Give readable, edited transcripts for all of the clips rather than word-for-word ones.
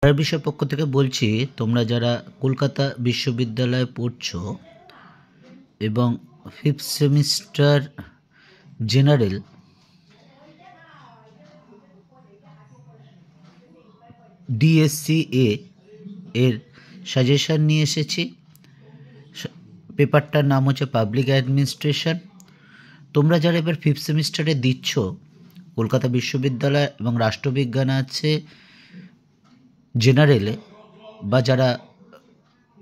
পড়ার বিষয়ের পক্ষ থেকে বলছি, তোমরা যারা কলকাতা বিশ্ববিদ্যালয়ে পড়ছো এবং 5th সেমিস্টার জেনারেল DSCA এর সাজেশন নিয়ে এসেছি। পেপারটার নাম হচ্ছে পাবলিক অ্যাডমিনিস্ট্রেশন। তোমরা যারা এবার 5th সেমিস্টারে দিচ্ছ, কলকাতা বিশ্ববিদ্যালয় এবং রাষ্ট্রবিজ্ঞান আছে জেনারেলে, বা যারা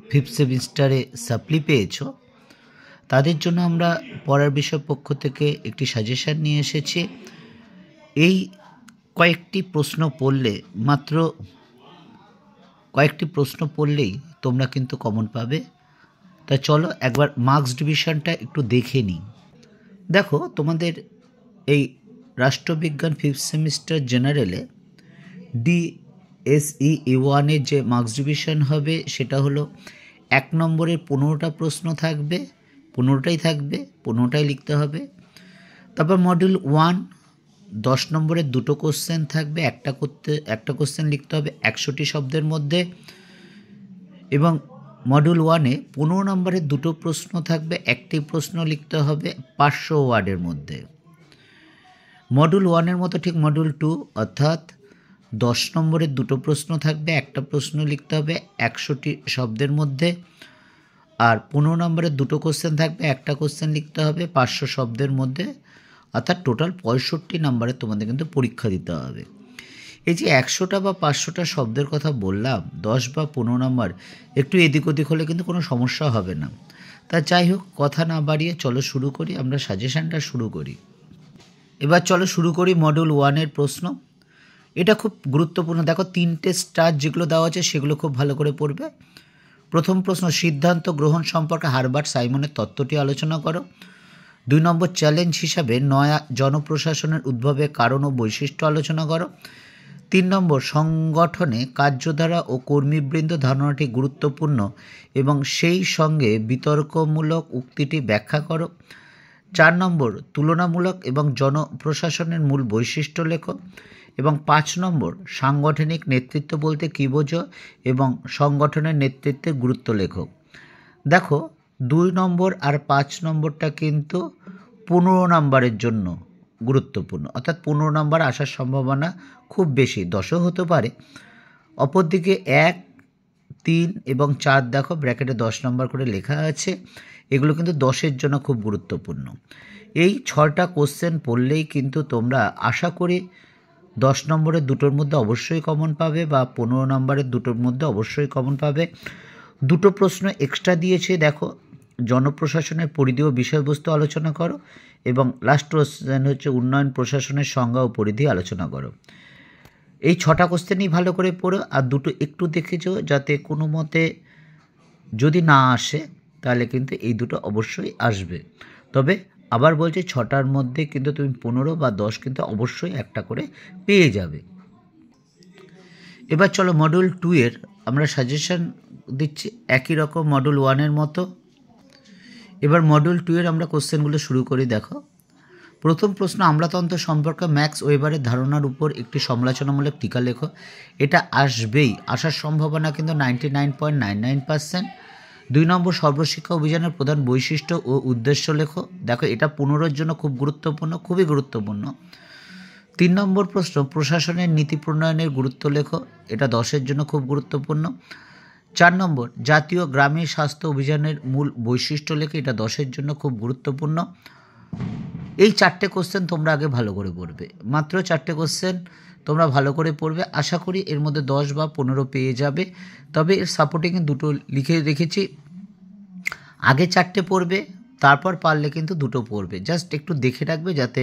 5th সেমিস্টারে সাপ্লি পেয়েছো, তাদের জন্য আমরা পড়ার বিষয় পক্ষ থেকে একটি সাজেশন নিয়ে এসেছি। এই কয়েকটি প্রশ্ন পড়লে, মাত্র কয়েকটি প্রশ্ন পড়লেই তোমরা কিন্তু কমন পাবে। তা চলো একবার মার্কস ডিভিশনটা একটু দেখে নিই। দেখো, তোমাদের এই রাষ্ট্রবিজ্ঞান 5th সেমিস্টার জেনারেলে DSE-A1-এর যে মার্কস ডিভিশন হবে সেটা হলো 1 নম্বরের 15টা প্রশ্ন থাকবে, 15টাই থাকবে, 15টাই লিখতে হবে। তারপর মডিউল 1 10 নম্বরের 2টো কোশ্চেন থাকবে, একটা কোশ্চেন লিখতে হবে 100টি শব্দের মধ্যে। এবং মডিউল 1-এ 15 নম্বরের 2টো প্রশ্ন থাকবে, একটি প্রশ্ন লিখতে হবে 500 ওয়ার্ডের মধ্যে। মডিউল 1-এর মতো ঠিক মডিউল 2 অর্থাৎ 10 নম্বরের 2টো প্রশ্ন থাকবে, একটা প্রশ্ন লিখতে হবে 100টি শব্দের মধ্যে। আর 15 নম্বরের 2টো কোশ্চেন থাকবে, একটা কোশ্চেন লিখতে হবে 500 শব্দের মধ্যে, অর্থাৎ টোটাল 65 নম্বরে তোমাদের কিন্তু পরীক্ষা দিতে হবে। এই যে 100টা বা 500টা শব্দের কথা বললাম, 10 বা 15 নম্বর, একটু এদিক ওদিক হলে কিন্তু কোনো সমস্যা হবে না। তা যাই হোক, কথা না বাড়িয়ে চলো শুরু করি, আমরা সাজেশনটা শুরু করি। এবার চলো শুরু করি মডিউল 1-এর প্রশ্ন। এটা খুব গুরুত্বপূর্ণ। দেখো, 3টে স্টার যেগুলো দেওয়া আছে সেগুলো খুব ভালো করে পড়বে। প্রথম প্রশ্ন, সিদ্ধান্ত গ্রহণ সম্পর্কে হারবার্ট সাইমনের তত্ত্বটি আলোচনা করো। 2 নম্বর, চ্যালেঞ্জ হিসাবে নয়া জনপ্রশাসনের উদ্ভবের কারণ ও বৈশিষ্ট্য আলোচনা করো। 3 নম্বর, সংগঠনে কার্যধারা ও কর্মীবৃন্দ ধারণাটি গুরুত্বপূর্ণ এবং সেই সঙ্গে বিতর্কমূলক উক্তিটি ব্যাখ্যা করো। 4 নম্বর, তুলনামূলক এবং জনপ্রশাসনের মূল বৈশিষ্ট্য লেখো। এবং 5 নম্বর, সাংগঠনিক নেতৃত্ব বলতে কী বোঝো এবং সংগঠনের নেতৃত্বের গুরুত্ব লেখো। দেখো, 2 নম্বর আর 5 নম্বরটা কিন্তু 15 নম্বরের জন্য গুরুত্বপূর্ণ, অর্থাৎ 15 নম্বর আসার সম্ভাবনা খুব বেশি, 10ও হতে পারে। অপরদিকে 1, 3 এবং 4 দেখো ব্র্যাকেটে 10 নম্বর করে লেখা আছে, এগুলো কিন্তু 10-এর জন্য খুব গুরুত্বপূর্ণ। এই 6টা কোশ্চেন পড়লেই কিন্তু তোমরা আশা করি 10 নম্বরের 2টোর মধ্যে অবশ্যই কমন পাবে, বা 15 নম্বরের 2টোর মধ্যে অবশ্যই কমন পাবে। 2টো প্রশ্ন এক্সট্রা দিয়েছে, দেখো, জনপ্রশাসনের পরিধি ও বিষয়বস্তু আলোচনা করো, এবং লাস্ট কোশ্চেন হচ্ছে উন্নয়ন প্রশাসনের সংজ্ঞা ও পরিধি আলোচনা করো। এই 6টা কোশ্চেনই ভালো করে পড়ো, আর 2টো একটু দেখেছো যাতে কোনো মতে যদি না আসে তাহলে কিন্তু এই 2টো অবশ্যই আসবে। তবে আবার বলছি, 6টার মধ্যে কিন্তু তুমি 15 বা 10 কিন্তু অবশ্যই একটা করে পেয়ে যাবে। এবার চলো মডিউল 2-এর আমরা সাজেশন দিচ্ছি একই রকম মডিউল 1-এর মতো। এবার মডিউল 2-এর আমরা কোশ্চেনগুলো শুরু করি। দেখো, প্রথম প্রশ্ন, আমলাতন্ত্র সম্পর্কে ম্যাক্স ওয়েবারের ধারণার উপর একটি সমালোচনামূলক টিকা লেখো। এটা আসবেই, আসার সম্ভাবনা কিন্তু 99.99%। 2 নম্বর, সর্বশিক্ষা অভিযানের প্রধান বৈশিষ্ট্য ও উদ্দেশ্য লেখো। দেখো, এটা 15-এর জন্য খুব গুরুত্বপূর্ণ, খুবই গুরুত্বপূর্ণ। 3 নম্বর প্রশ্ন, প্রশাসনের নীতি প্রণয়নের গুরুত্ব লেখো। এটা 10-এর জন্য খুব গুরুত্বপূর্ণ। 4 নম্বর, জাতীয় গ্রামীণ স্বাস্থ্য অভিযানের মূল বৈশিষ্ট্য লেখো। এটা 10-এর জন্য খুব গুরুত্বপূর্ণ। এই 4টে কোশ্চেন তোমরা আগে ভালো করে পড়বে, মাত্র 4টে কোশ্চেন তোমরা ভালো করে পড়বে। আশা করি এর মধ্যে 10 বা 15 পেয়ে যাবে। তবে এর সাপোর্টিং 2টো লিখে রেখেছি, আগে 4টে পড়বে, তারপর পারলে কিন্তু 2টো পড়বে। জাস্ট একটু দেখে রাখবে যাতে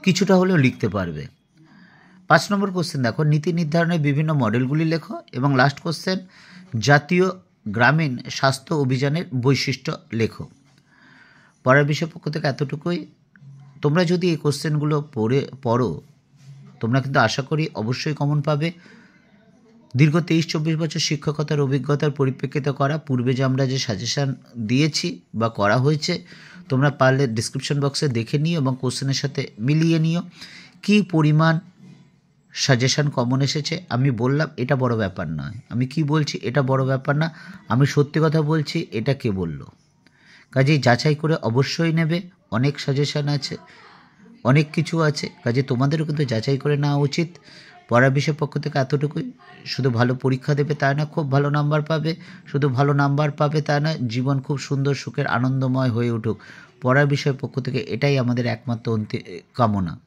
কিছুটা হলেও লিখতে পারবে। 5 নম্বর কোশ্চেন, দেখো, নীতি নির্ধারণের বিভিন্ন মডেলগুলি লেখো। এবং লাস্ট কোশ্চেন, জাতীয় গ্রামীণ স্বাস্থ্য অভিযানের বৈশিষ্ট্য লেখো। পড়ার বিষয় পক্ষ থেকে এতটুকুই। তোমরা যদি এই কোশ্চেনগুলো পড়ো, তোমরা কিন্তু আশা করি অবশ্যই কমন পাবে। দীর্ঘ 23-24 বছর শিক্ষকতার অভিজ্ঞতার পরিপ্রেক্ষিতে করা পূর্বে যে আমরা যে সাজেশান দিয়েছি বা করা হয়েছে, তোমরা পারলে ডিসক্রিপশন বক্সে দেখে নিও এবং কোশ্চেনের সাথে মিলিয়ে নিও কী পরিমাণ সাজেশান কমন এসেছে, আমি বললাম এটা বড় ব্যাপার নয়, আমি কি বলছি এটা বড় ব্যাপার না, আমি সত্যি কথা বলছি, এটা কে বলল। কাজেই যাচাই করে অবশ্যই নেবে, অনেক সাজেশান আছে, অনেক কিছু আছে, কাজে তোমাদেরও কিন্তু যাচাই করে নেওয়া উচিত। পড়ার বিষয় পক্ষ থেকে এতটুকুই, শুধু ভালো পরীক্ষা দেবে তা না, খুব ভালো নাম্বার পাবে, শুধু ভালো নাম্বার পাবে তা না, জীবন খুব সুন্দর সুখের আনন্দময় হয়ে উঠুক, পড়ার বিষয় পক্ষ থেকে এটাই আমাদের একমাত্র কামনা।